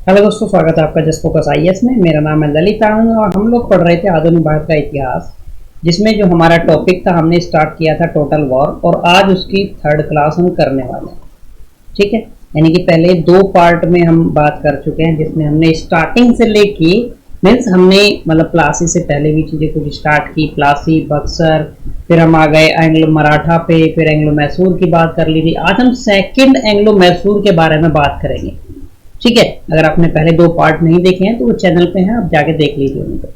Hello दोस्तों, स्वागत है आपका जस्ट फोकस आईएएस में। मेरा नाम है ललित आनंद और हम लोग पढ़ रहे थे आधुनिक भारत का इतिहास, जिसमें जो हमारा टॉपिक था हमने स्टार्ट किया था टोटल वॉर, और आज उसकी थर्ड क्लास हम करने वाले हैं। ठीक है, यानी कि पहले दो पार्ट में हम बात कर चुके हैं, जिसमें हमने स्टार्टिंग से लेके मीन्स हमने मतलब प्लासी से पहले भी चीज़ें कुछ स्टार्ट की, प्लासी, बक्सर, फिर हम आ गए एंग्लो मराठा पे, फिर एंग्लो मैसूर की बात कर ली थी। आज हम सेकेंड एंग्लो मैसूर के बारे में बात करेंगे। ठीक है, अगर आपने पहले दो पार्ट नहीं देखे हैं तो वो चैनल पे हैं, आप जाके देख लीजिए उनको।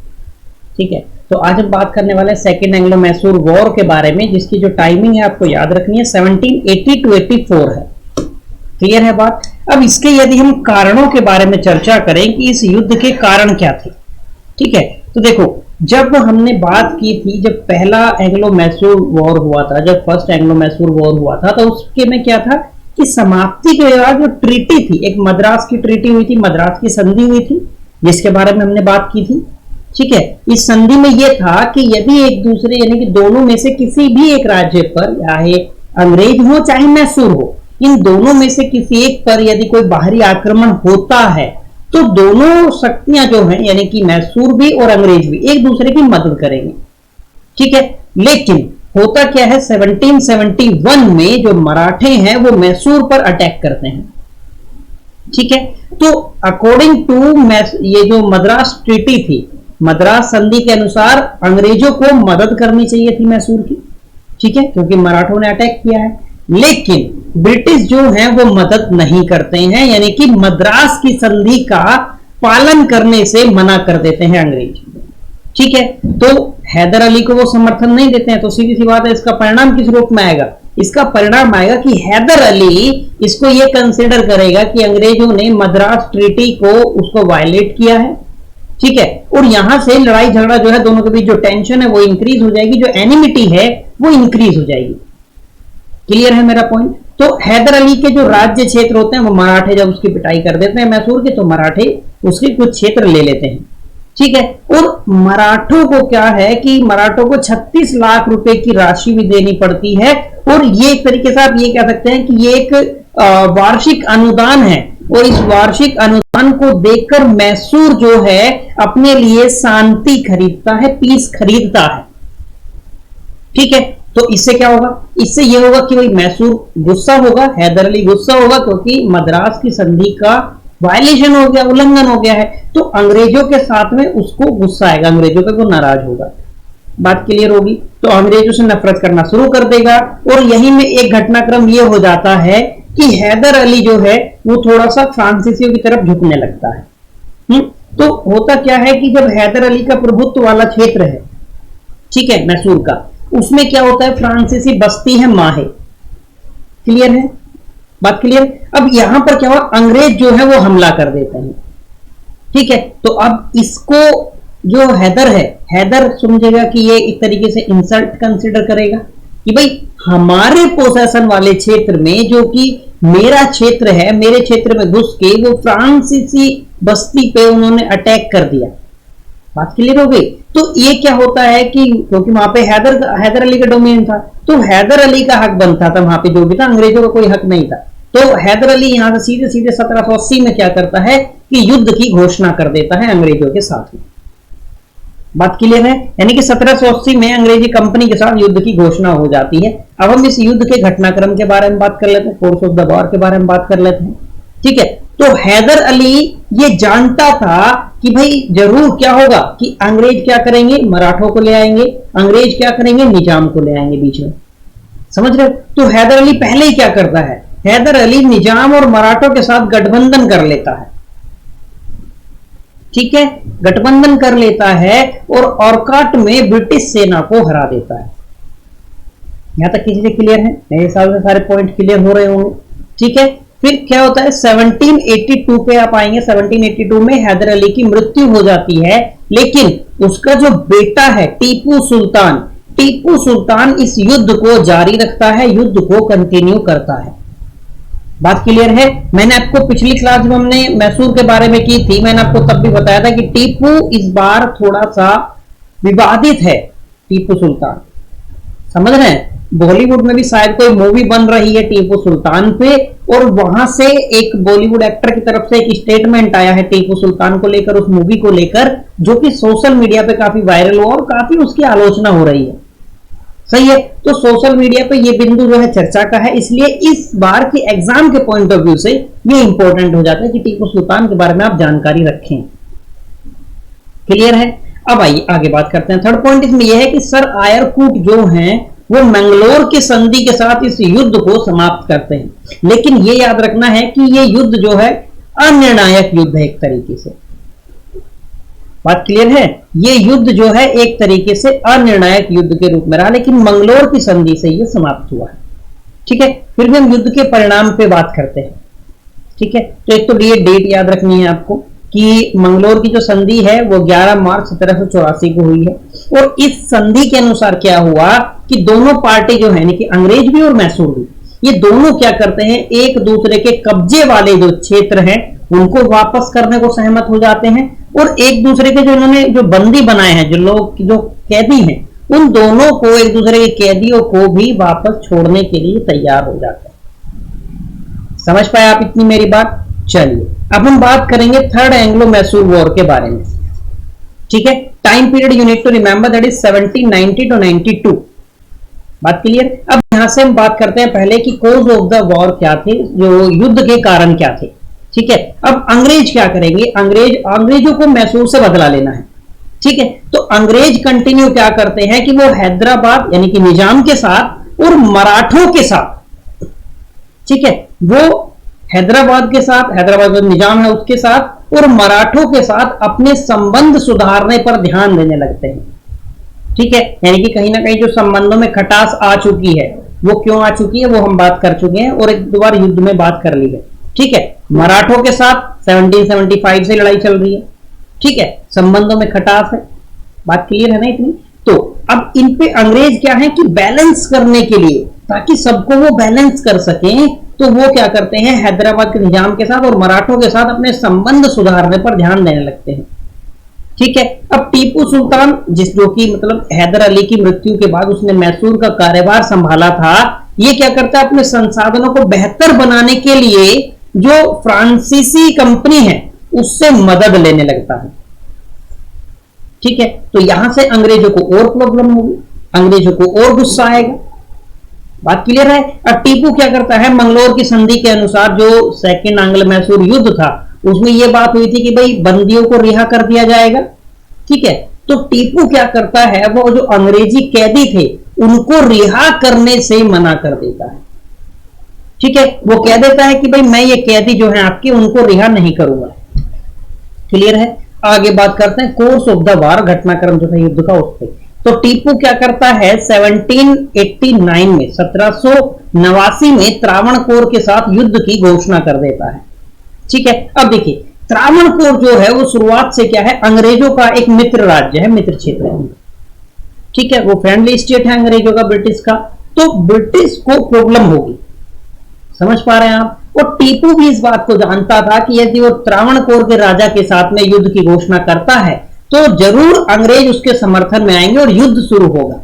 ठीक है, तो आज हम बात करने वाले हैं सेकेंड एंग्लो मैसूर वॉर के बारे में, जिसकी जो टाइमिंग है आपको याद रखनी है 1780 to 84 है। क्लियर है बात। अब इसके यदि हम कारणों के बारे में चर्चा करें कि इस युद्ध के कारण क्या थे। ठीक है, तो देखो, जब हमने बात की थी, जब पहला एंग्लो मैसूर वॉर हुआ था, जब फर्स्ट एंग्लो मैसूर वॉर हुआ था, तो उसके में क्या था कि समाप्ति के बाद जो ट्रीटी थी, एक मद्रास की ट्रीटी हुई थी, मद्रास की संधि हुई थी, जिसके बारे में हमने बात की थी। ठीक है, इस संधि में यह था कि यदि एक दूसरे यानी कि दोनों में से किसी भी एक राज्य पर, चाहे अंग्रेज हो चाहे मैसूर हो, इन दोनों में से किसी एक पर यदि कोई बाहरी आक्रमण होता है तो दोनों शक्तियां जो हैं यानी कि मैसूर भी और अंग्रेज भी एक दूसरे की मदद करेंगे। ठीक है, लेकिन होता क्या है, 1771 में जो मराठे हैं वो मैसूर पर अटैक करते हैं। ठीक है, तो अकॉर्डिंग टू ये जो मद्रास ट्रीटी थी, मद्रास संधि के अनुसार अंग्रेजों को मदद करनी चाहिए थी मैसूर की। ठीक है, क्योंकि मराठों ने अटैक किया है, लेकिन ब्रिटिश जो हैं वो मदद नहीं करते हैं, यानी कि मद्रास की संधि का पालन करने से मना कर देते हैं अंग्रेज। ठीक है, तो हैदर अली को वो समर्थन नहीं देते हैं, तो सीधी सी बात है, इसका परिणाम किस रूप में आएगा? इसका परिणाम आएगा कि हैदर अली इसको ये कंसीडर करेगा कि अंग्रेजों ने मद्रास ट्रीटी को उसको वायलेट किया है। ठीक है, और यहां से लड़ाई झगड़ा जो है, दोनों के बीच जो टेंशन है वो इंक्रीज हो जाएगी, जो एनिमिटी है वो इंक्रीज हो जाएगी। क्लियर है मेरा पॉइंट? तो हैदर अली के जो राज्य क्षेत्र होते हैं वो मराठे जब उसकी पिटाई कर देते हैं मैसूर के, तो मराठे उसके कुछ क्षेत्र ले लेते हैं। ठीक है, और मराठों को क्या है कि मराठों को 36 लाख रुपए की राशि भी देनी पड़ती है, और ये एक तरीके से आप ये कह सकते हैं कि ये एक वार्षिक अनुदान है, और इस वार्षिक अनुदान को देकर मैसूर जो है अपने लिए शांति खरीदता है, पीस खरीदता है। ठीक है, तो इससे क्या होगा? इससे यह होगा कि भाई मैसूर गुस्सा होगा, हैदर अली गुस्सा होगा, क्योंकि मद्रास की संधि का वायलेशन हो गया, उल्लंघन हो गया है, तो अंग्रेजों के साथ में उसको गुस्सा आएगा, अंग्रेजों पे वो नाराज होगा। बात क्लियर होगी? तो अंग्रेजों से नफरत करना शुरू कर देगा, और यहीं में एक घटनाक्रम ये हो जाता है कि हैदर अली जो है वो थोड़ा सा फ्रांसीसियों की तरफ झुकने लगता है। तो होता क्या है कि जब हैदर अली का प्रभुत्व वाला क्षेत्र है, ठीक है, मैसूर का, उसमें क्या होता है, फ्रांसीसी बस्ती है माहे। क्लियर है बात? क्लियर। अब यहां पर क्या हुआ, अंग्रेज जो है वो हमला कर देते हैं। ठीक है, तो अब इसको जो हैदर है, हैदर समझेगा कि ये एक तरीके से इंसल्ट कंसीडर करेगा कि भाई हमारे पोसेशन वाले क्षेत्र में, जो कि मेरा क्षेत्र है, मेरे क्षेत्र में घुस के वो फ्रांसीसी बस्ती पे उन्होंने अटैक कर दिया। बात क्लियर हो गई? तो ये क्या होता है कि क्योंकि वहां पे हैदर अली का डोमेन था, तो हैदर अली का हक बनता था वहां पे, जो भी था, अंग्रेजों का कोई हक नहीं था। तो हैदर अली यहां से सीधे सीधे 1780 में क्या करता है कि युद्ध की घोषणा कर देता है अंग्रेजों के साथ में। बात क्लियर है? यानी कि 1780 में अंग्रेजी कंपनी के साथ युद्ध की घोषणा हो जाती है। अब हम इस युद्ध के घटनाक्रम के बारे में बात कर लेते हैं, कोर्स ऑफ द वॉर के बारे में बात कर लेते हैं। ठीक है, तो हैदर अली ये जानता था कि भाई जरूर क्या होगा कि अंग्रेज क्या करेंगे, मराठों को ले आएंगे, अंग्रेज क्या करेंगे, निजाम को ले आएंगे बीच में। समझ रहे? तो हैदर अली पहले ही क्या करता है, हैदर अली निजाम और मराठों के साथ गठबंधन कर लेता है। ठीक है, गठबंधन कर लेता है और ऑरकाट में ब्रिटिश सेना को हरा देता है। यहां तक की चीजें क्लियर है? मेरे हिसाब से सारे पॉइंट क्लियर हो रहे होंगे। ठीक है, फिर क्या होता है, 1782 पे आप आएंगे। 1782 में हैदर अली की मृत्यु हो जाती है, लेकिन उसका जो बेटा है टीपू सुल्तान इस युद्ध को जारी रखता है, युद्ध को कंटिन्यू करता है। बात क्लियर है? मैंने आपको पिछली क्लास में हमने मैसूर के बारे में की थी, मैंने आपको तब भी बताया था कि टीपू इस बार थोड़ा सा विवादित है। टीपू सुल्तान, समझ रहे हैं? बॉलीवुड में भी शायद कोई मूवी बन रही है टीपू सुल्तान पे, और वहां से एक बॉलीवुड एक्टर की तरफ से एक स्टेटमेंट आया है टीपू सुल्तान को लेकर, उस मूवी को लेकर, जो कि सोशल मीडिया पे काफी वायरल हुआ और काफी उसकी आलोचना हो रही है। सही है, तो सोशल मीडिया पे ये बिंदु जो है चर्चा का है, इसलिए इस बार के एग्जाम के पॉइंट ऑफ व्यू से ये इंपॉर्टेंट हो जाता है कि टीपू सुल्तान के बारे में आप जानकारी रखें। क्लियर है? अब आइए आगे बात करते हैं। थर्ड पॉइंट इसमें यह है कि सर आयरकूट जो हैं वो मंगलोर की संधि के साथ इस युद्ध को समाप्त करते हैं, लेकिन ये याद रखना है कि ये युद्ध जो है अनिर्णायक युद्ध है एक तरीके से। बात क्लियर है? ये युद्ध जो है एक तरीके से अनिर्णायक युद्ध के रूप में रहा, लेकिन मंगलोर की संधि से ये समाप्त हुआ है। ठीक है, फिर भी हम युद्ध के परिणाम पे बात करते हैं। ठीक है, तो एक तो ये डेट याद रखनी है आपको कि मंगलोर की जो संधि है वो 11 मार्च 1784 को हुई है, और इस संधि के अनुसार क्या हुआ कि दोनों पार्टी जो है, कि अंग्रेज भी और मैसूर भी, ये दोनों क्या करते हैं, एक दूसरे के कब्जे वाले जो क्षेत्र हैं उनको वापस करने को सहमत हो जाते हैं, और एक दूसरे के जो इन्होंने जो बंदी बनाए हैं, जो लोग जो कैदी हैं, उन दोनों को, एक दूसरे के कैदियों को भी वापस छोड़ने के लिए तैयार हो जाते हैं। समझ पाए आप इतनी मेरी बात? चलिए अब हम बात करेंगे थर्ड एंग्लो मैसूर वॉर के बारे में। ठीक है, time period you need to remember that is 1790 to 92। बात क्लियर? अब यहां से हम बात करते हैं पहले कि कॉज ऑफ द वॉर क्या थे, जो युद्ध के कारण क्या थे। ठीक है, अब अंग्रेज क्या करेंगे, अंग्रेजों को मैसूर से बदला लेना है। ठीक है, तो अंग्रेज कंटिन्यू क्या करते हैं कि वो हैदराबाद यानी कि निजाम के साथ और मराठों के साथ, ठीक है, वो हैदराबाद के साथ, हैदराबाद जो निजाम है उसके साथ और मराठों के साथ अपने संबंध सुधारने पर ध्यान देने लगते हैं। ठीक है, यानी कि कहीं ना कहीं जो संबंधों में खटास आ चुकी है, वो क्यों आ चुकी है वो हम बात कर चुके हैं और एक दो बार युद्ध में बात कर ली है। ठीक है, मराठों के साथ 1775 से लड़ाई चल रही है। ठीक है, संबंधों में खटास है। बात क्लियर है ना इतनी? तो अब इन पे अंग्रेज क्या है कि बैलेंस करने के लिए, ताकि सबको वो बैलेंस कर सकें, तो वो क्या करते हैं, हैदराबाद के निजाम के साथ और मराठों के साथ अपने संबंध सुधारने पर ध्यान देने लगते हैं। ठीक है, अब टीपू सुल्तान जो कि मतलब हैदर अली की मृत्यु के बाद उसने मैसूर का कार्यभार संभाला था, ये क्या करता है, अपने संसाधनों को बेहतर बनाने के लिए जो फ्रांसीसी कंपनी है उससे मदद लेने लगता है। ठीक है, तो यहां से अंग्रेजों को और प्रॉब्लम होगी, अंग्रेजों को और गुस्सा आएगा। बात क्लियर है? अब टीपू क्या करता है, मंगलोर की संधि के अनुसार जो सेकंड आंग्ल मैसूर युद्ध था उसमें यह बात हुई थी कि भाई बंदियों को रिहा कर दिया जाएगा। ठीक है, तो टीपू क्या करता है, वो जो अंग्रेजी कैदी थे उनको रिहा करने से मना कर देता है। ठीक है, वो कह देता है कि भाई मैं ये कैदी जो है आपके उनको रिहा नहीं करूंगा। क्लियर है? आगे बात करते हैं कोर्स ऑफ द वार, घटनाक्रम जो था युद्ध का उस पर। तो टीपू क्या करता है, 1789 में 1789 में त्रावणकोर के साथ युद्ध की घोषणा कर देता है। ठीक है, अब देखिए त्रावणकोर जो है वो शुरुआत से क्या है, अंग्रेजों का एक मित्र राज्य है, मित्र क्षेत्र है। ठीक है, वो फ्रेंडली स्टेट है अंग्रेजों का, ब्रिटिश का, तो ब्रिटिश को प्रॉब्लम होगी। समझ पा रहे हैं आप? और टीपू भी इस बात को जानता था कि यदि वो त्रावणकोर के राजा के साथ में युद्ध की घोषणा करता है तो जरूर अंग्रेज उसके समर्थन में आएंगे और युद्ध शुरू होगा।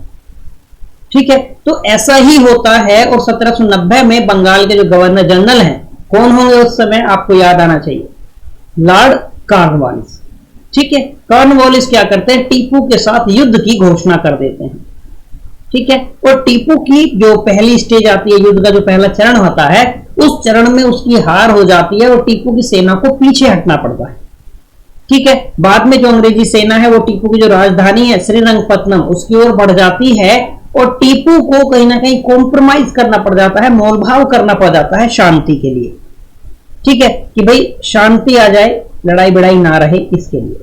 ठीक है, तो ऐसा ही होता है। और 1790 में बंगाल के जो गवर्नर जनरल हैं, कौन होंगे उस समय, आपको याद आना चाहिए, लॉर्ड कॉर्नवालिस। ठीक है, कॉर्नवालिस क्या करते हैं, टीपू के साथ युद्ध की घोषणा कर देते हैं। ठीक है, और टीपू की जो पहली स्टेज आती है, युद्ध का जो पहला चरण होता है, उस चरण में उसकी हार हो जाती है और टीपू की सेना को पीछे हटना पड़ता है। ठीक है, बाद में जो अंग्रेजी सेना है वो टीपू की जो राजधानी है श्रीरंगपत्तनम उसकी ओर बढ़ जाती है और टीपू को कहीं ना कहीं कॉम्प्रोमाइज करना पड़ जाता है, मोलभाव करना पड़ जाता है शांति के लिए। ठीक है, कि भाई शांति आ जाए, लड़ाई बड़ाई ना रहे, इसके लिए।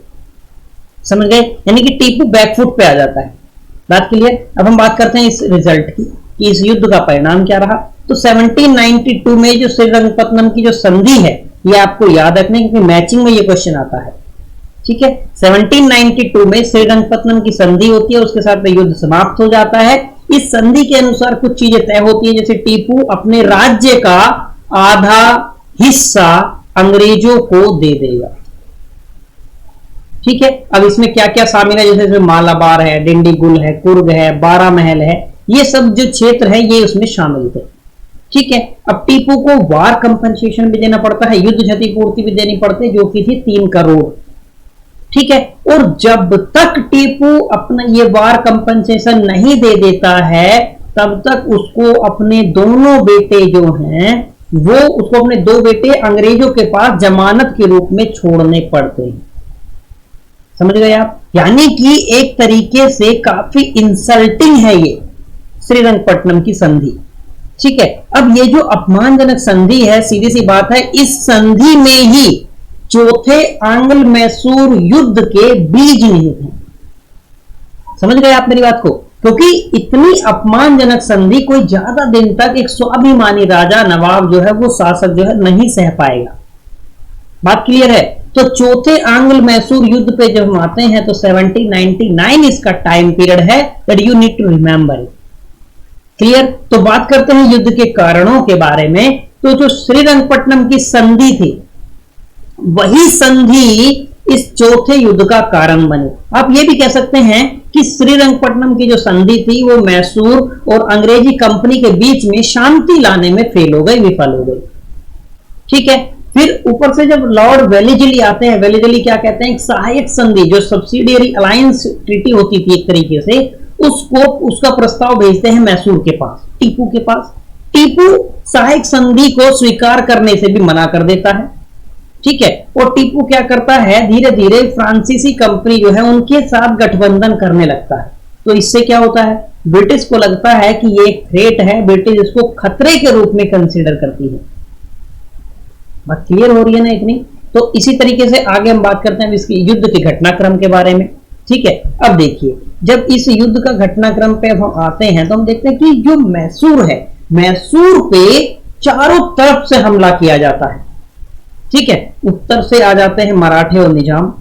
समझ गए? यानी कि टीपू बैकफुट पे आ जाता है। बात क्लियर? अब हम बात करते हैं इस रिजल्ट की कि इस युद्ध का परिणाम क्या रहा। तो 1792 में जो श्रीरंगपत्तनम की जो संधि है, ये आपको याद रखने, क्योंकि मैचिंग में ये क्वेश्चन आता है। ठीक है, 1792 में श्रीरंगपत्तनम की संधि होती है, उसके साथ में युद्ध समाप्त हो जाता है। इस संधि के अनुसार कुछ चीजें तय होती है, जैसे टीपू अपने राज्य का आधा हिस्सा अंग्रेजों को दे देगा। ठीक है, अब इसमें क्या क्या शामिल है, जैसे इसमें मालाबार है, डिंडीगुल है, कुर्ग है, बारामहल है, ये सब जो क्षेत्र है ये उसमें शामिल थे। ठीक है, अब टीपू को वार कंपनसेशन भी देना पड़ता है, युद्ध क्षतिपूर्ति भी देनी पड़ती है, जो कि थी 3 करोड़। ठीक है, और जब तक टीपू अपना ये वार कंपनसेशन नहीं दे देता है तब तक उसको अपने दोनों बेटे जो हैं वो उसको अपने 2 बेटे अंग्रेजों के पास जमानत के रूप में छोड़ने पड़ते हैं। समझ गए आप? यानी कि एक तरीके से काफी इंसल्टिंग है ये श्रीरंगपट्टनम की संधि। ठीक है, अब ये जो अपमानजनक संधि है, सीधी सी बात है, इस संधि में ही चौथे आंग्ल मैसूर युद्ध के बीज निहित हैं। समझ गए आप मेरी बात को? क्योंकि इतनी अपमानजनक संधि कोई ज्यादा दिन तक एक स्वाभिमानी राजा नवाब जो है वो शासक जो है नहीं सह पाएगा। बात क्लियर है? तो चौथे आंग्ल मैसूर युद्ध पे जब हम आते हैं तो 1799 इसका टाइम पीरियड है, that you need to remember it. Clear? तो बात करते हैं युद्ध के कारणों के बारे में। तो जो श्रीरंगपट्टनम की संधि थी वही संधि इस चौथे युद्ध का कारण बनी। आप ये भी कह सकते हैं कि श्रीरंगपट्टनम की जो संधि थी वो मैसूर और अंग्रेजी कंपनी के बीच में शांति लाने में फेल हो गई, विफल हो गई। ठीक है, फिर ऊपर से जब लॉर्ड वेलिजली आते हैं, वेलिजली क्या कहते हैं, एक सहायक संधि जो सब्सिडियरी अलायंस ट्रीटी होती थी एक तरीके से, उसका प्रस्ताव भेजते हैं मैसूर के पास, टीपू के पास। टीपू सहायक संधि को स्वीकार करने से भी मना कर देता है। ठीक है, और टीपू क्या करता है, धीरे धीरे फ्रांसीसी कंपनी जो है उनके साथ गठबंधन करने लगता है। तो इससे क्या होता है, ब्रिटिश को लगता है कि ये एक थ्रेट है, ब्रिटिश इसको खतरे के रूप में कंसीडर करती है। बात क्लियर हो रही है ना इतनी? तो इसी तरीके से आगे हम बात करते हैं इसकी युद्ध के घटनाक्रम के बारे में। ठीक है, अब देखिए, जब इस युद्ध का घटनाक्रम पे हम आते हैं तो हम देखते हैं कि जो मैसूर है, मैसूर पे चारों तरफ से हमला किया जाता है। ठीक है, उत्तर से आ जाते हैं मराठे और निजाम,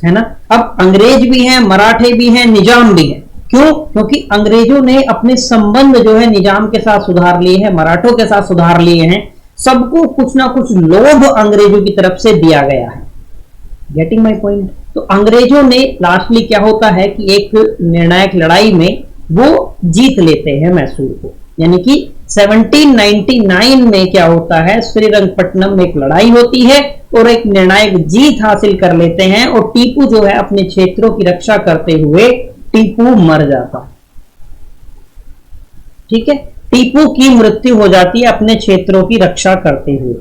है ना। अब अंग्रेज भी हैं, मराठे भी हैं, निजाम भी है। क्यों? क्योंकि अंग्रेजों ने अपने संबंध जो है निजाम के साथ सुधार लिए हैं, मराठों के साथ सुधार लिए हैं। सबको कुछ ना कुछ लोभ अंग्रेजों की तरफ से दिया गया है। Getting my point? तो अंग्रेजों ने लास्टली क्या होता है कि एक निर्णायक लड़ाई में वो जीत लेते हैं मैसूर को। यानी कि 1799 में क्या होता है, श्रीरंगपट्टनम में एक लड़ाई होती है और एक निर्णायक जीत हासिल कर लेते हैं और टीपू जो है अपने क्षेत्रों की रक्षा करते हुए टीपू मर जाता है। ठीक है, टीपू की मृत्यु हो जाती है अपने क्षेत्रों की रक्षा करते हुए।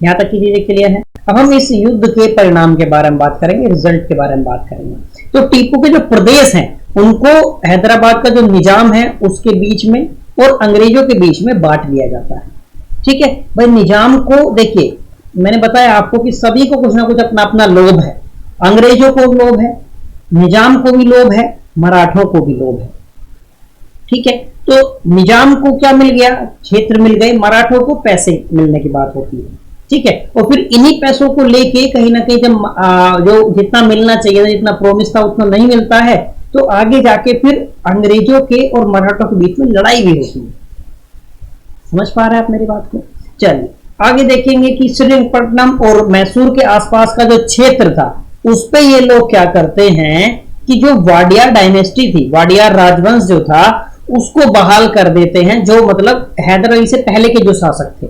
यहां तक की चीजें क्लियर है। अब हम इस युद्ध के परिणाम के बारे में बात करेंगे, रिजल्ट के बारे में बात करेंगे। तो टीपू के जो प्रदेश हैं उनको हैदराबाद का जो निजाम है उसके बीच में और अंग्रेजों के बीच में बांट लिया जाता है। ठीक है भाई, निजाम को देखिए, मैंने बताया आपको कि सभी को कुछ ना कुछ अपना अपना लोभ है। अंग्रेजों को लोभ है, निजाम को भी लोभ है, मराठों को भी लोभ है। ठीक है, तो निजाम को क्या मिल गया, क्षेत्र मिल गए, मराठों को पैसे मिलने की बात होती है। ठीक है, और फिर इन्हीं पैसों को लेके कहीं ना कहीं जब जो जितना मिलना चाहिए, जितना प्रोमिस था उतना नहीं मिलता है, तो आगे जाके फिर अंग्रेजों के और मराठों के बीच में लड़ाई भी होती है। समझ पा रहे हैं आप मेरी बात को? चलिए आगे देखेंगे कि श्रीरंगपट्टनम और मैसूर के आसपास का जो क्षेत्र था उस पे ये लोग क्या करते हैं कि जो वाडियार डायनेस्टी थी, वाडियार राजवंश जो था उसको बहाल कर देते हैं, जो मतलब हैदर अली से पहले के जो शासक थे।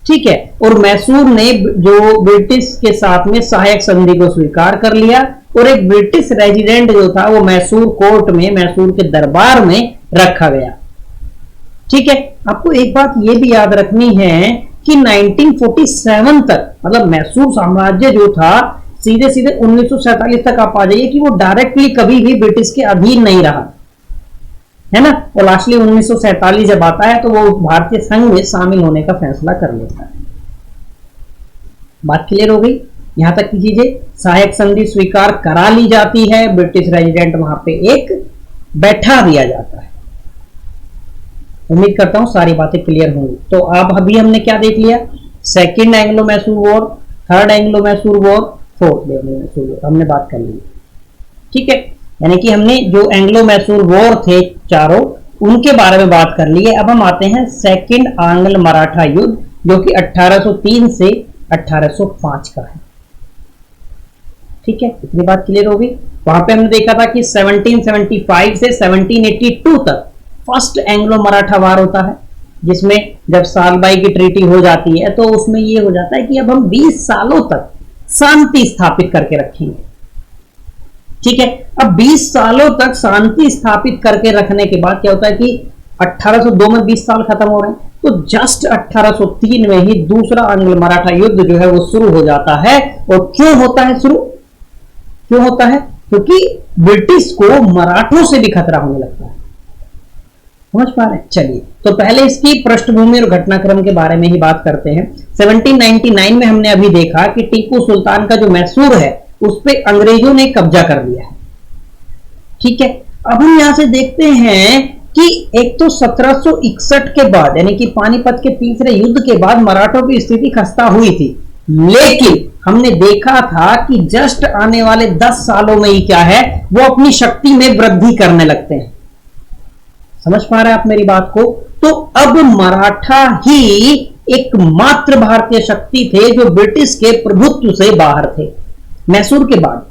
ठीक है, और मैसूर ने जो ब्रिटिश के साथ में सहायक संधि को स्वीकार कर लिया और एक ब्रिटिश रेजिडेंट जो था वो मैसूर कोर्ट में, मैसूर के दरबार में रखा गया। ठीक है, आपको एक बात ये भी याद रखनी है कि 1947 तक मतलब मैसूर साम्राज्य जो था सीधे सीधे 1947 तक आप आ जाइए कि वो डायरेक्टली कभी भी ब्रिटिश के अधीन नहीं रहा, है ना। और लास्टली 1947 जब आता है तो वो भारतीय संघ में शामिल होने का फैसला कर लेता है। बात क्लियर हो गई? यहां तक की चीजें, सहायक संधि स्वीकार करा ली जाती है, ब्रिटिश रेजिडेंट वहां पे एक बैठा दिया जाता है। उम्मीद करता हूं सारी बातें क्लियर होंगी। तो अब अभी हमने क्या देख लिया, second Anglo Mysore war, third Anglo Mysore war, fourth Anglo Mysore war हमने बात कर ली। ठीक है, यानी कि हमने जो एंग्लो मैसूर वॉर थे चारों, उनके बारे में बात कर ली है। अब हम आते हैं सेकेंड आंग्ल मराठा युद्ध जो कि 1803 से 1805 का है। ठीक है, इतनी बात क्लियर होगी। वहां पे हमने देखा था कि 1775 से 1782 तक फर्स्ट एंग्लो मराठा वार होता है, जिसमें जब सालबाई की ट्रीटी हो जाती है तो उसमें ये हो जाता है कि अब हम 20 सालों तक शांति स्थापित करके रखेंगे। ठीक है, अब 20 सालों तक शांति स्थापित करके रखने के बाद क्या होता है कि 1802 में 20 साल खत्म हो रहे हैं, तो जस्ट 1803 में ही दूसरा आंग्ल मराठा युद्ध जो है वो शुरू हो जाता है। और क्यों होता है शुरू, क्यों होता है? क्योंकि ब्रिटिश को मराठों से भी खतरा होने लगता है। समझ पा रहे हैं? चलिए, तो पहले इसकी पृष्ठभूमि और घटनाक्रम के बारे में ही बात करते हैं। 1799 में हमने अभी देखा कि टीपू सुल्तान का जो मैसूर है उस पर अंग्रेजों ने कब्जा कर लिया है। ठीक है, अब हम यहां से देखते हैं कि एक तो 1761 के बाद यानी कि पानीपत के तीसरे युद्ध के बाद मराठों की स्थिति खस्ता हुई थी, लेकिन हमने देखा था कि जस्ट आने वाले 10 सालों में ही क्या है, वो अपनी शक्ति में वृद्धि करने लगते हैं। समझ पा रहे हैं आप मेरी बात को? तो अब मराठा ही एकमात्र भारतीय शक्ति थे जो ब्रिटिश के प्रभुत्व से बाहर थे मैसूर के बाद।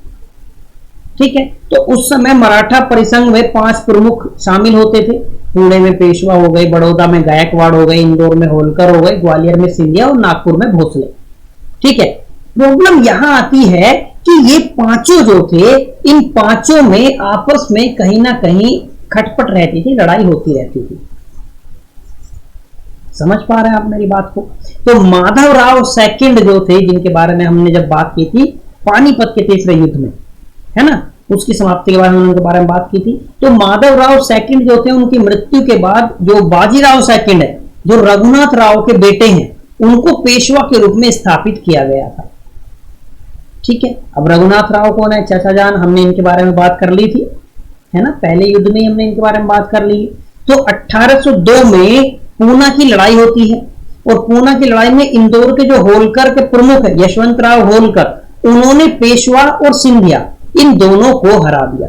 ठीक है, तो उस समय मराठा परिसंघ में 5 प्रमुख शामिल होते थे। पुणे में पेशवा हो गए, बड़ौदा में गायकवाड़ हो गए, इंदौर में होलकर हो गए, ग्वालियर में सिंधिया और नागपुर में भोसले। ठीक है, प्रॉब्लम यहां आती है कि ये पांचों जो थे, इन पांचों में आपस में कहीं ना कहीं खटपट रहती थी, लड़ाई होती रहती थी। समझ पा रहे हैं आप मेरी बात को? तो माधवराव सेकंड जो थे, जिनके बारे में हमने जब बात की थी पानीपत के तीसरे युद्ध में, है ना, उसकी समाप्ति के बाद हमने उनके बारे में बात की थी। तो माधवराव सेकंड जो थे, उनकी मृत्यु के बाद जो बाजीराव सेकंड है, जो रघुनाथ राव के बेटे हैं, उनको पेशवा के रूप में स्थापित किया गया था। ठीक है, अब रघुनाथ राव कौन है? चाचा जान, हमने इनके बारे में बात कर ली थी, है ना, पहले युद्ध में हमने इनके बारे में बात कर ली। तो 1802 में पूना की लड़ाई होती है, और पूना की लड़ाई में इंदौर के जो होलकर के प्रमुख है यशवंतराव होलकर, उन्होंने पेशवा और सिंधिया इन दोनों को हरा दिया।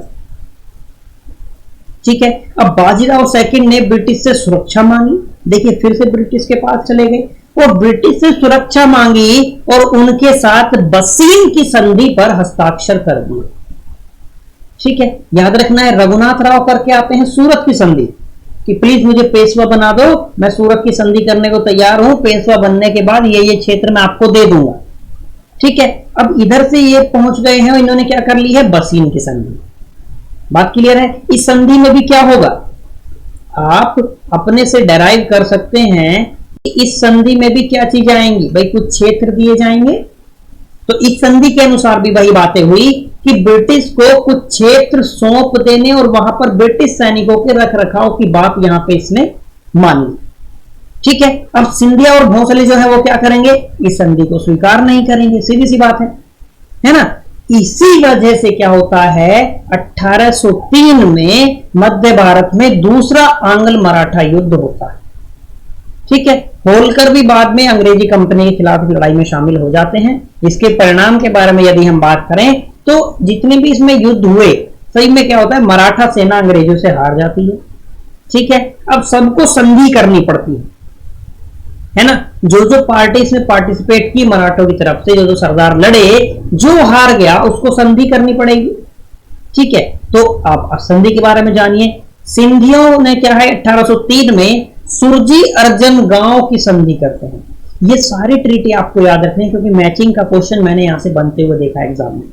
ठीक है, अब बाजीराव सेकंड ने ब्रिटिश से सुरक्षा मांगी। देखिए, फिर से ब्रिटिश के पास चले गए और ब्रिटिश से सुरक्षा मांगी और उनके साथ बसीन की संधि पर हस्ताक्षर कर दिए। ठीक है, याद रखना है, रघुनाथ राव करके आते हैं सूरत की संधि कि प्लीज मुझे पेशवा बना दो, मैं सूरत की संधि करने को तैयार हूं, पेशवा बनने के बाद ये क्षेत्र मैं आपको दे दूंगा। ठीक है, अब इधर से ये पहुंच गए हैं और इन्होंने क्या कर ली है? बसीन की संधि। बात क्लियर है? इस संधि में भी क्या होगा, आप अपने से डेराइव कर सकते हैं कि इस संधि में भी क्या चीजें आएंगी भाई, कुछ क्षेत्र दिए जाएंगे। तो इस संधि के अनुसार भी वही बातें हुई कि ब्रिटिश को कुछ क्षेत्र सौंप देने और वहां पर ब्रिटिश सैनिकों के रख रखाव की बात यहां पे इसने मानी। ठीक है, अब सिंधिया और भोसले जो है वो क्या करेंगे? इस संधि को स्वीकार नहीं करेंगे, सीधी सी बात है ना। इसी वजह से क्या होता है, 1803 में मध्य भारत में दूसरा आंग्ल मराठा युद्ध होता है। ठीक है, होलकर भी बाद में अंग्रेजी कंपनी के खिलाफ लड़ाई में शामिल हो जाते हैं। इसके परिणाम के बारे में यदि हम बात करें तो जितने भी इसमें युद्ध हुए, सही में क्या होता है, मराठा सेना अंग्रेजों से हार जाती है। ठीक है, अब सबको संधि करनी पड़ती है ना। जो जो पार्टी इसमें पार्टिसिपेट की मराठों की तरफ से, जो जो सरदार लड़े, जो हार गया उसको संधि करनी पड़ेगी। ठीक है, तो आप संधि के बारे में जानिए। सिंधियों ने क्या है, 1803 में सुरजी अर्जन गांव की संधि करते हैं। ये सारी ट्रीटी आपको याद रखनी है क्योंकि मैचिंग का क्वेश्चन मैंने यहां से बनते हुए देखा एग्जाम में।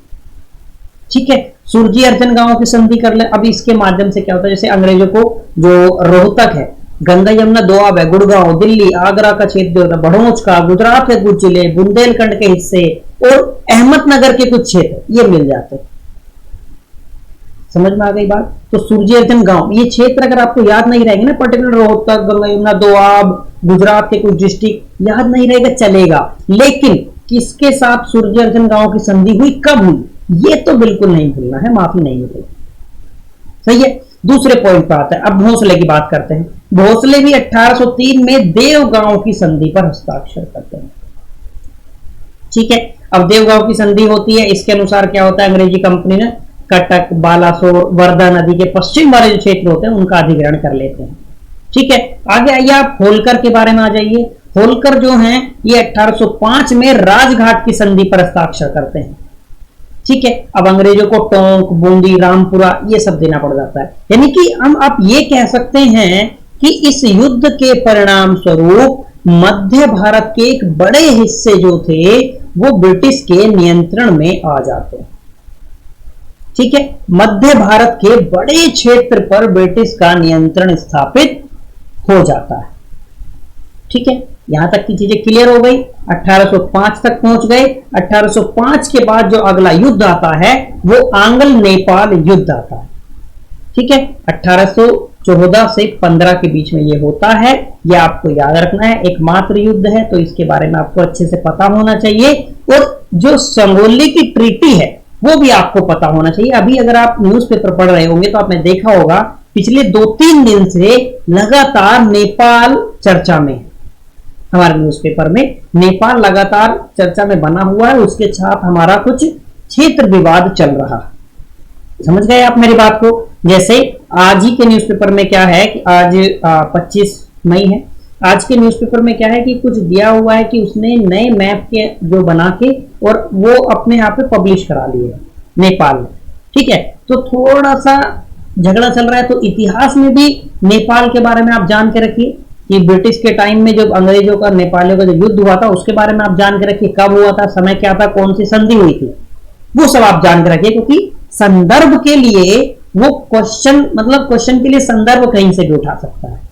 ठीक है, सुरजी अर्जन गांव की संधि कर ले। अब इसके माध्यम से क्या होता है, जैसे अंग्रेजों को जो रोहतक है, गंगा यमुना दोआब है, गुड़गांव, दिल्ली, आगरा का क्षेत्र होता है, भड़ोच का, गुजरात के कुछ जिले, बुंदेलखंड के हिस्से और अहमदनगर के कुछ क्षेत्र ये मिल जाते हैं। समझ में आ गई बात? तो सुरजी अर्जन गांव, ये क्षेत्र अगर आपको याद नहीं रहेंगे ना, पर्टिकुलर रोहतक, गंगा यमुना दोआब, गुजरात के कुछ डिस्ट्रिक्ट याद नहीं रहेगा चलेगा, लेकिन किसके साथ सुरजी अर्जन गांव की संधि हुई, कब हुई, ये तो बिल्कुल नहीं भूलना है, माफी नहीं मिलेगी। सही है, दूसरे पॉइंट पर आता है। अब भोसले की बात करते हैं। भोसले भी 1803 में देवगांव की संधि पर हस्ताक्षर करते हैं। ठीक है, अब देवगांव की संधि होती है। इसके अनुसार क्या होता है, अंग्रेजी कंपनी ने कटक, बालासोर, वर्धा नदी के पश्चिम वाले जो क्षेत्र होते हैं उनका अधिग्रहण कर लेते हैं। ठीक है, आगे आइए आप होलकर के बारे में आ जाइए। होलकर जो हैं ये 1805 में राजघाट की संधि पर हस्ताक्षर करते हैं। ठीक है, अब अंग्रेजों को टोंक, बूंदी, रामपुरा ये सब देना पड़ जाता है। यानी कि हम आप ये कह सकते हैं कि इस युद्ध के परिणाम स्वरूप मध्य भारत के एक बड़े हिस्से जो थे वो ब्रिटिश के नियंत्रण में आ जाते हैं। ठीक है, मध्य भारत के बड़े क्षेत्र पर ब्रिटिश का नियंत्रण स्थापित हो जाता है। ठीक है, यहां तक की चीजें क्लियर हो गई। 1805 तक पहुंच गए। 1805 के बाद जो अगला युद्ध आता है वो आंग्ल नेपाल युद्ध आता है। ठीक है, 1814 से 15 के बीच में ये होता है। ये आपको याद रखना है, एकमात्र युद्ध है तो इसके बारे में आपको अच्छे से पता होना चाहिए। और जो संगोली की ट्रीटी है वो भी आपको पता होना चाहिए। अभी अगर आप न्यूज़पेपर पढ़ रहे होंगे तो आपने देखा होगा पिछले 2-3 दिन से लगातार नेपाल चर्चा में, हमारे न्यूज़पेपर में नेपाल लगातार चर्चा में बना हुआ है। उसके साथ हमारा कुछ क्षेत्र विवाद चल रहा है। समझ गए आप मेरी बात को? जैसे आज ही के न्यूज़पेपर में क्या है कि आज 25 मई है। आज के न्यूज़पेपर में क्या है कि कुछ दिया हुआ है कि उसने नए मैप के जो बना के और वो अपने यहाँ पे पब्लिश करा लिए नेपाल में। ठीक है, तो थोड़ा सा झगड़ा चल रहा है। तो इतिहास में भी नेपाल के बारे में आप जान के रखिए कि ब्रिटिश के टाइम में जब अंग्रेजों का नेपालियों का जो युद्ध हुआ था उसके बारे में आप जान के रखिए, कब हुआ था, समय क्या था, कौन सी संधि हुई थी, वो सब आप जान के रखिए। क्योंकि संदर्भ के लिए वो क्वेश्चन, मतलब क्वेश्चन के लिए संदर्भ कहीं से भी उठा सकता है।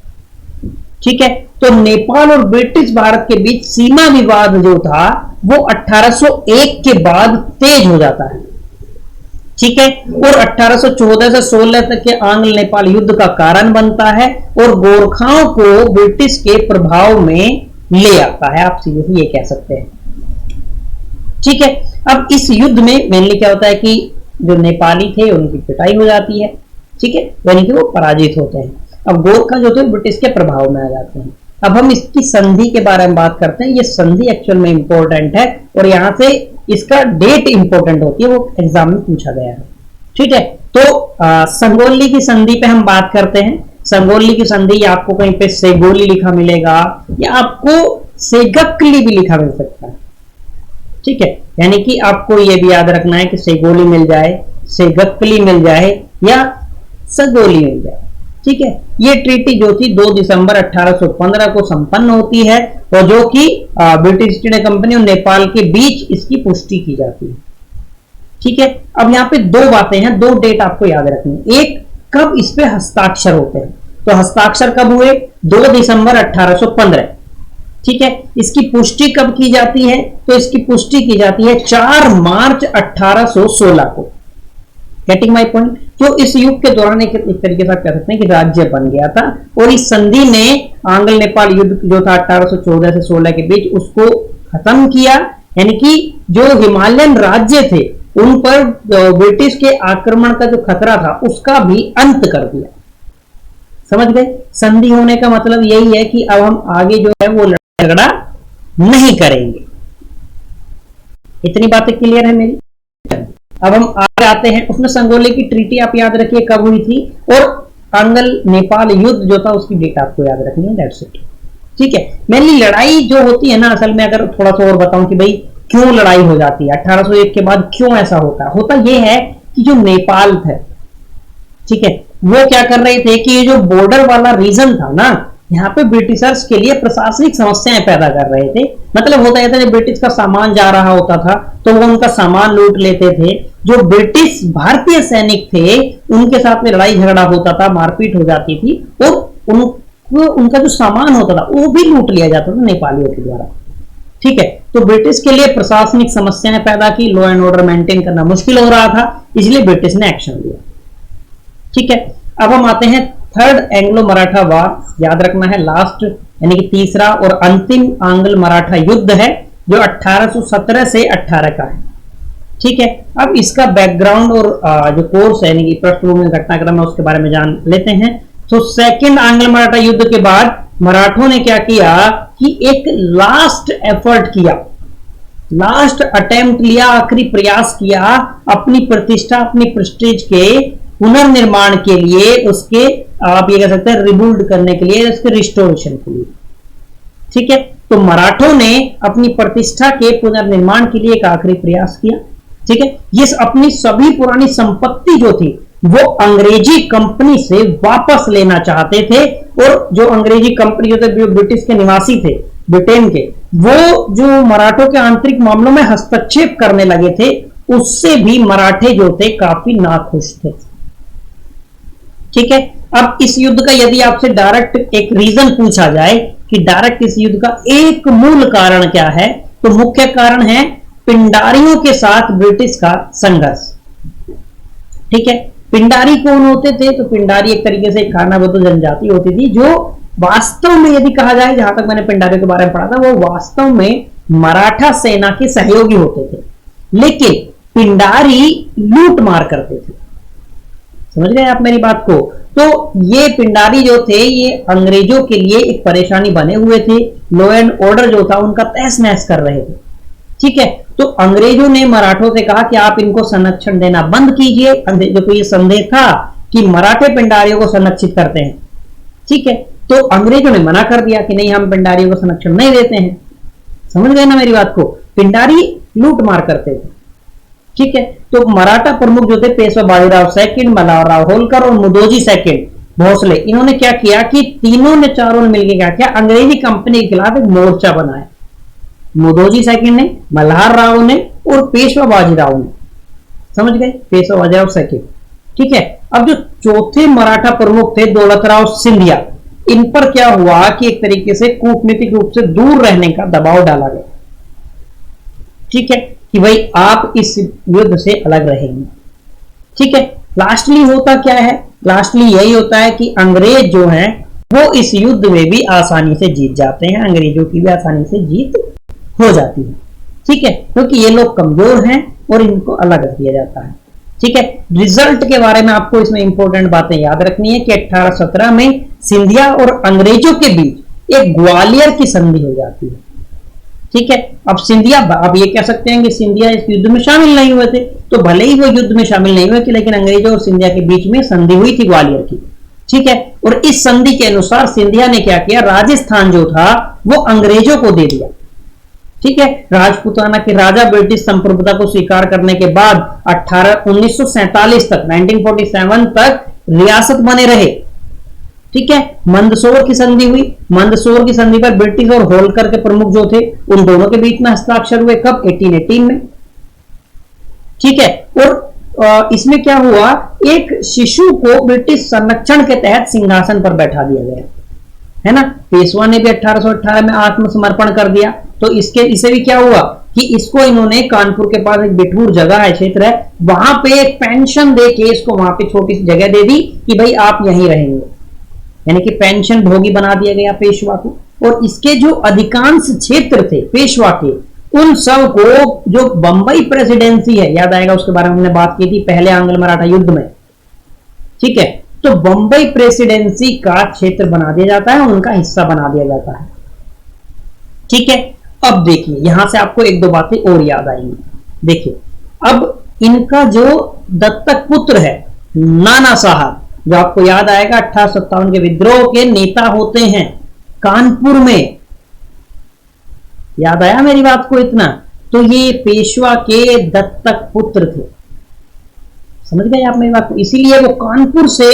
ठीक है, तो नेपाल और ब्रिटिश भारत के बीच सीमा विवाद जो था वो 1801 के बाद तेज हो जाता है। ठीक है, और 1814 से 16 तक के आंग्ल नेपाल युद्ध का कारण बनता है और गोरखाओं को ब्रिटिश के प्रभाव में ले आता है। आप सीधे ये कह सकते हैं। ठीक है, अब इस युद्ध में मेनली क्या होता है कि जो नेपाली थे उनकी पिटाई हो जाती है। ठीक है, यानी कि वो पराजित होते हैं। अब गोरखा जो थे ब्रिटिश के प्रभाव में आ जाते हैं। अब हम इसकी संधि के बारे में बात करते हैं। ये संधि एक्चुअल में इंपॉर्टेंट है और यहां से इसका डेट इंपॉर्टेंट होती है, वो एग्जाम में पूछा गया है। ठीक है, तो संगोली की संधि पे हम बात करते हैं। संगोली की संधि आपको कहीं पे सेगोली लिखा मिलेगा या आपको सेगक्ली भी लिखा मिल सकता है। ठीक है, यानी कि आपको ये भी याद रखना है कि सेगोली मिल जाए, सेगक्ली मिल जाए या सगोली मिल जाए। ठीक है, ये ट्रीटी जो थी 2 दिसंबर 1815 को संपन्न होती है और जो कि ब्रिटिश ईस्ट इंडिया कंपनी और नेपाल के बीच इसकी पुष्टि की जाती है। ठीक है, अब यहाँ पे 2 बातें हैं, 2 डेट आपको याद रखनी है। एक, कब इस पे हस्ताक्षर होते हैं, तो हस्ताक्षर कब हुए? 2 दिसंबर 1815। ठीक है, इसकी पुष्टि कब की जाती है? तो इसकी पुष्टि की जाती है 4 मार्च 1816 को। Getting my point? जो इस युग के दौरान एक तरीके से आप कह सकते हैं कि राज्य बन गया था और इस संधि ने आंग्ल नेपाल युद्ध जो था 1814 से 16 के बीच उसको खत्म किया। यानी कि जो हिमालयन राज्य थे उन पर ब्रिटिश के आक्रमण का जो खतरा था उसका भी अंत कर दिया। समझ गए? संधि होने का मतलब यही है कि अब हम आगे जो है वो लड़ाई झगड़ा नहीं करेंगे। इतनी बातें क्लियर है मेरी? अब हम आगे आते हैं। उसमें संगोली की ट्रीटी आप याद रखिए कब हुई थी और आंग्ल नेपाल युद्ध जो था उसकी डेट आपको याद रखनी है। That's it. ठीक है, मेनली लड़ाई जो होती है ना, असल में अगर थोड़ा सा और बताऊं कि भाई क्यों लड़ाई हो जाती है 1801 के बाद, क्यों ऐसा होता यह है कि जो नेपाल था, ठीक है, वो क्या कर रहे थे कि ये जो बॉर्डर वाला रीजन था ना, यहाँ पे ब्रिटिशर्स के लिए प्रशासनिक समस्याएं पैदा कर रहे थे। मतलब होता था जब ब्रिटिश का सामान जा रहा होता था तो वो उनका सामान लूट लेते थे। जो ब्रिटिश भारतीय सैनिक थे उनके साथ में लड़ाई झगड़ा होता था, मारपीट हो जाती थी और उनका जो सामान होता था वो भी लूट लिया जाता था नेपालियों के द्वारा। ठीक है, तो ब्रिटिश के लिए प्रशासनिक समस्याएं पैदा की, लॉ एंड ऑर्डर मेंटेन करना मुश्किल हो रहा था, इसलिए ब्रिटिश ने एक्शन लिया। ठीक है, अब हम आते हैं थर्ड एंग्लो मराठा वार। याद रखना है लास्ट यानी कि तीसरा और अंतिम आंग्ल मराठा युद्ध है जो 1817 से 18 का है। ठीक है, अब इसका बैकग्राउंड और जो कोर्स है यानी कि पृष्ठभूमि घटनाक्रम है उसके बारे में जान लेते हैं। तो सेकेंड आंग्ल मराठा युद्ध के बाद मराठों ने क्या किया कि एक लास्ट एफर्ट किया, लास्ट अटेम्प्ट लिया, आखिरी प्रयास किया अपनी प्रतिष्ठा, अपनी प्रेस्टीज के पुनर्निर्माण के लिए, उसके आप ये कह सकते हैं रिबिल्ड करने के लिए, उसके रिस्टोरेशन के लिए। ठीक है, तो मराठों ने अपनी प्रतिष्ठा के पुनर्निर्माण के लिए एक आखिरी प्रयास किया ठीक है, ये अपनी सभी पुरानी संपत्ति जो थी वो अंग्रेजी कंपनी से वापस लेना चाहते थे, और जो अंग्रेजी कंपनी जो थे, जो ब्रिटिश के निवासी थे ब्रिटेन के, वो जो मराठों के आंतरिक मामलों में हस्तक्षेप करने लगे थे, उससे भी मराठे जो थे काफी नाखुश थे। ठीक है, अब इस युद्ध का यदि आपसे डायरेक्ट एक रीजन पूछा जाए कि डायरेक्ट इस युद्ध का एक मूल कारण क्या है, तो मुख्य कारण है पिंडारियों के साथ ब्रिटिश का संघर्ष। ठीक है, पिंडारी कौन होते थे? तो पिंडारी एक तरीके से खानाबदोश जनजाति होती थी, जो वास्तव में यदि कहा जाए, जहां तक मैंने पिंडारियों के बारे में पढ़ा था, वो वास्तव में मराठा सेना के सहयोगी होते थे, लेकिन पिंडारी लूट मार करते थे। समझ गए आप मेरी बात को? तो ये पिंडारी जो थे ये अंग्रेजों के लिए एक परेशानी बने हुए थे, लॉ एंड ऑर्डर जो था उनका तहस नहस कर रहे थे। ठीक है, तो अंग्रेजों ने मराठों से कहा कि आप इनको संरक्षण देना बंद कीजिए। अंग्रेजों को ये संदेह था कि मराठे पिंडारियों को संरक्षित करते हैं। ठीक है, तो अंग्रेजों ने मना कर दिया कि नहीं, हम पिंडारियों को संरक्षण नहीं देते हैं। समझ गए ना मेरी बात को? पिंडारी लूट मार करते थे। ठीक है, तो मराठा प्रमुख जो थे पेशवा बाजीराव सेकंड, मल्हारराव होलकर और मुदोजी सेकंड भोसले, इन्होंने क्या किया कि तीनों ने, चारों ने मिलकर क्या किया, अंग्रेजी कंपनी के खिलाफ एक मोर्चा बनाया। मुदोजी सेकंड ने, मल्हार राव ने और पेशवा बाजीराव ने। समझ गए? पेशवा बाजीराव सेकंड। ठीक है, अब जो चौथे मराठा प्रमुख थे दौलतराव सिंधिया, इन पर क्या हुआ कि एक तरीके से कूटनीतिक रूप से दूर रहने का दबाव डाला गया। ठीक है, कि भाई आप इस युद्ध से अलग रहेंगे। ठीक है, लास्टली होता क्या है? लास्टली यही होता है कि अंग्रेज जो हैं वो इस युद्ध में भी आसानी से जीत जाते हैं, अंग्रेजों की भी आसानी से जीत हो जाती है। ठीक है, क्योंकि ये लोग कमजोर हैं और इनको अलग रख दिया जाता है। ठीक है, रिजल्ट के बारे में आपको इसमें इंपॉर्टेंट बातें याद रखनी है कि 1817 में सिंधिया और अंग्रेजों के बीच एक ग्वालियर की संधि हो जाती है। ठीक है, अब सिंधिया, आप ये कह सकते हैं कि सिंधिया इस युद्ध में शामिल नहीं हुए थे, तो भले ही वो युद्ध में शामिल नहीं हुए थे, लेकिन अंग्रेजों और सिंधिया के बीच में संधि हुई थी ग्वालियर की। ठीक है, और इस संधि के अनुसार सिंधिया ने क्या किया, राजस्थान जो था वो अंग्रेजों को दे दिया। ठीक है, राजपूताना के राजा ब्रिटिश संप्रभुता को स्वीकार करने के बाद 1947 तक, 1947 तक रियासत बने रहे। ठीक है, मंदसौर की संधि हुई। मंदसौर की संधि पर ब्रिटिश और होलकर के प्रमुख जो थे उन दोनों के बीच में हस्ताक्षर हुए। कब? 1818 में। ठीक है, और इसमें क्या हुआ, एक शिशु को ब्रिटिश संरक्षण के तहत सिंहासन पर बैठा दिया गया, है ना। पेशवा ने भी 1818 में आत्मसमर्पण कर दिया। तो इसे भी क्या हुआ कि इसको इन्होंने कानपुर के पास एक बिठूर जगह है, क्षेत्र है, वहां पे एक पेंशन दे के इसको वहां पे छोटी सी जगह दे दी कि भाई आप यहीं रहेंगे, यानी कि पेंशन भोगी बना दिया गया पेशवा को। और इसके जो अधिकांश क्षेत्र थे पेशवा के, उन सब को, जो बंबई प्रेसिडेंसी है, याद आएगा उसके बारे में हमने बात की थी पहले आंग्ल मराठा युद्ध में। ठीक है, तो बंबई प्रेसिडेंसी का क्षेत्र बना दिया जाता है, उनका हिस्सा बना दिया जाता है। ठीक है, अब देखिए यहां से आपको एक दो बातें और याद आएंगी। देखिए, अब इनका जो दत्तक पुत्र है नाना साहब, जो आपको याद आएगा 1857 के विद्रोह के नेता होते हैं कानपुर में, याद आया मेरी बात को इतना? तो ये पेशवा के दत्तक पुत्र थे। समझ गए आप मेरी बात को? इसीलिए वो कानपुर से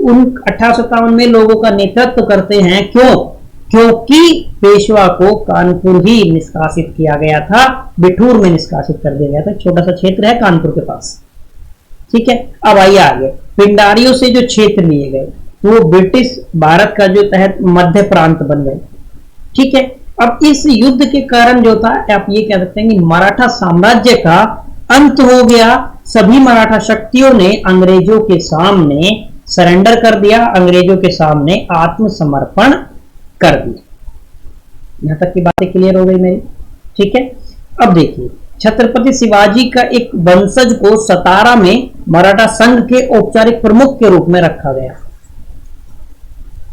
उन 1857 में लोगों का नेतृत्व करते हैं। क्यों? क्योंकि पेशवा को कानपुर ही निष्कासित किया गया था, बिठूर में निष्कासित कर दिया गया था। छोटा सा क्षेत्र है कानपुर के पास। ठीक है, अब आइए आगे। पिंडारियों से जो क्षेत्र लिए गए वो ब्रिटिश भारत का जो तहत मध्य प्रांत बन गए। ठीक है, अब इस युद्ध के कारण जो था, आप ये कह सकते हैं कि मराठा साम्राज्य का अंत हो गया। सभी मराठा शक्तियों ने अंग्रेजों के सामने सरेंडर कर दिया, अंग्रेजों के सामने आत्मसमर्पण कर दिया। यहां तक की बातें क्लियर हो गई मेरी? ठीक है, अब देखिए, छत्रपति शिवाजी का एक वंशज को सतारा में मराठा संघ के औपचारिक प्रमुख के रूप में रखा गया।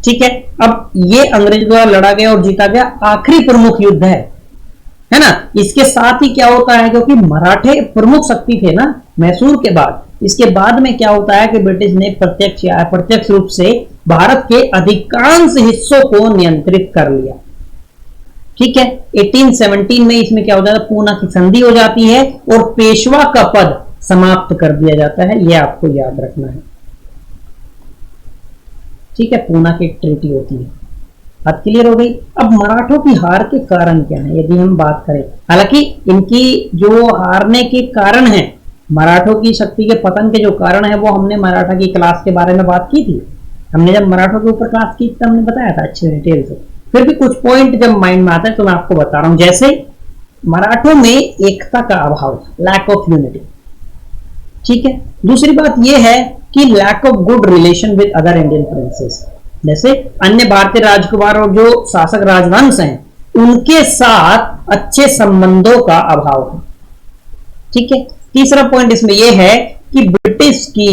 ठीक है, अब ये अंग्रेज द्वारा लड़ा गया और जीता गया आखिरी प्रमुख युद्ध है ना। इसके साथ ही क्या होता है, क्योंकि मराठे प्रमुख शक्ति थे ना मैसूर के बाद, इसके बाद में क्या होता है कि ब्रिटिश ने प्रत्यक्ष या अप्रत्यक्ष रूप से भारत के अधिकांश हिस्सों को नियंत्रित कर लिया। ठीक है। 1817 में इसमें क्या हो जाता है, पूना की संधि हो जाती है और पेशवा का पद समाप्त कर दिया जाता है, यह आपको याद रखना है। ठीक है, पूना की ट्रीटी होती है। बात क्लियर हो गई। अब मराठों की हार के कारण क्या है यदि हम बात करें, हालांकि इनकी जो हारने के कारण है, मराठों की शक्ति के पतन के जो कारण है वो हमने मराठा की क्लास के बारे में बात की थी। हमने जब मराठों के ऊपर क्लास की तब हमने बताया था अच्छे डिटेल से। फिर भी कुछ पॉइंट जब माइंड में आता है तो मैं आपको बता रहा हूं। जैसे मराठों में एकता का अभाव, लैक ऑफ यूनिटी। ठीक है। दूसरी बात यह है कि lack of good relation with other Indian princes, जैसे अन्य भारतीय राजकुमार और जो शासक राजवंश हैं उनके साथ अच्छे संबंधों का अभाव है। ठीक है। तीसरा पॉइंट इसमें यह है कि ब्रिटिश की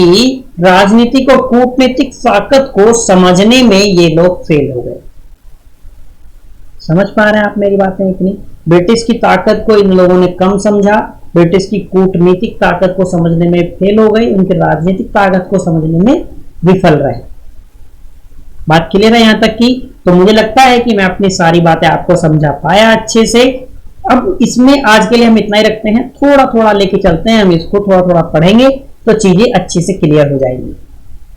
राजनीतिक और कूटनीतिक ताकत को समझने में ये लोग फेल हो गए। समझ पा रहे हैं आप मेरी बातें इतनी? ब्रिटिश की ताकत को इन लोगों ने कम समझा, ब्रिटिश की कूटनीतिक ताकत को समझने में फेल हो गई, उनकी राजनीतिक ताकत को समझने में विफल रहे। बात क्लियर है यहां तक की? तो मुझे लगता है कि मैं अपनी सारी बातें आपको समझा पाया अच्छे से। अब इसमें आज के लिए हम इतना ही रखते हैं, थोड़ा थोड़ा लेके चलते हैं, हम इसको थोड़ा थोड़ा पढ़ेंगे तो चीजें अच्छे से क्लियर हो जाएंगी।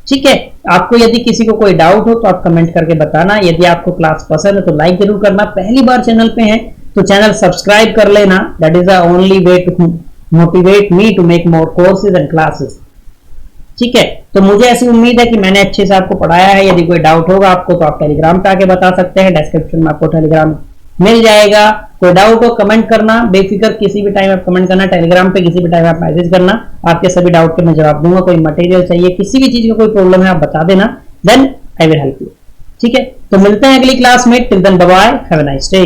ठीक है। आपको यदि किसी को कोई डाउट हो तो आप कमेंट करके बताना। यदि आपको क्लास पसंद है तो लाइक जरूर करना। पहली बार चैनल पे हैं तो चैनल सब्सक्राइब कर लेना। That is the only way to motivate me to make more courses and classes. ठीक है। तो मुझे ऐसी उम्मीद है कि मैंने अच्छे से आपको पढ़ाया है। यदि कोई डाउट होगा आपको तो आप टेलीग्राम पे आके बता सकते हैं, डिस्क्रिप्शन में आपको टेलीग्राम मिल जाएगा। कोई डाउट हो कमेंट करना, बेफिक्र किसी भी टाइम आप कमेंट करना, टेलीग्राम पे किसी भी टाइम आप मैसेज करना, आपके सभी डाउट के मैं जवाब दूंगा। कोई मटेरियल चाहिए, किसी भी चीज का कोई प्रॉब्लम है आप बता देना, then I will help you. ठीक है। तो मिलते हैं अगली क्लास में। Till then bye bye, have a nice day.